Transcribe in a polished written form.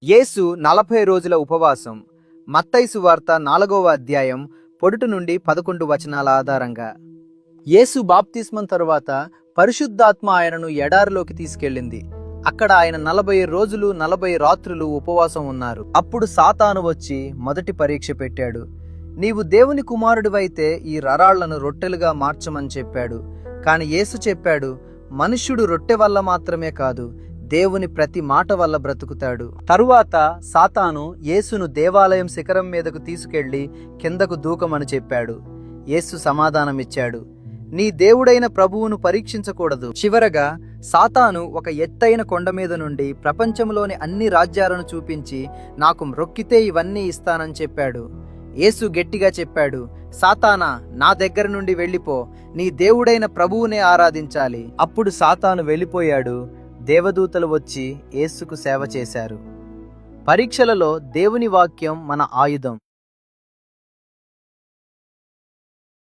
యేసు 40 రోజుల ఉపవాసం. మత్తయి సువార్త 4వ అధ్యాయం పొడుటు నుండి 11 వచనాల ఆధారంగా. యేసు బాప్తిస్మం తరువాత పరిశుద్ధాత్మ ఆయనను ఎడారిలోకి తీసుకెళ్ళింది. అక్కడ ఆయన 40 రోజులు 40 రాత్రులు ఉపవాసం ఉన్నారు. అప్పుడు సాతాను వచ్చి మొదటి పరీక్ష పెట్టాడు. నీవు దేవుని కుమారుడివైతే ఈ రాళ్లను రొట్టెలుగా మార్చమని చెప్పాడు. కాని యేసు చెప్పాడు, మనుష్యుడు రొట్టె వల్ల మాత్రమే కాదు, దేవుని ప్రతి మాట వల్ల బ్రతుకుతాడు. తరువాత సాతాను యేసును దేవాలయం శిఖరం మీదకు తీసుకెళ్లి కిందకు దూకమని చెప్పాడు. యేసు సమాధానమిచ్చాడు, నీ దేవుడైన ప్రభువును పరీక్షించకూడదు. చివరగా సాతాను ఒక ఎత్తైన కొండ మీద నుండి ప్రపంచంలోని అన్ని రాజ్యాలను చూపించి నాకు మ్రొక్కితే ఇవన్నీ ఇస్తానని చెప్పాడు. యేసు గట్టిగా చెప్పాడు, సాతానా, నా దగ్గర నుండి వెళ్ళిపో, నీ దేవుడైన ప్రభువునే ఆరాధించాలి. అప్పుడు సాతాను వెళ్ళిపోయాడు. దేవదూతలు వచ్చి యేసుకు సేవ చేశారు. పరీక్షలలో దేవుని వాక్యం మన ఆయుధం.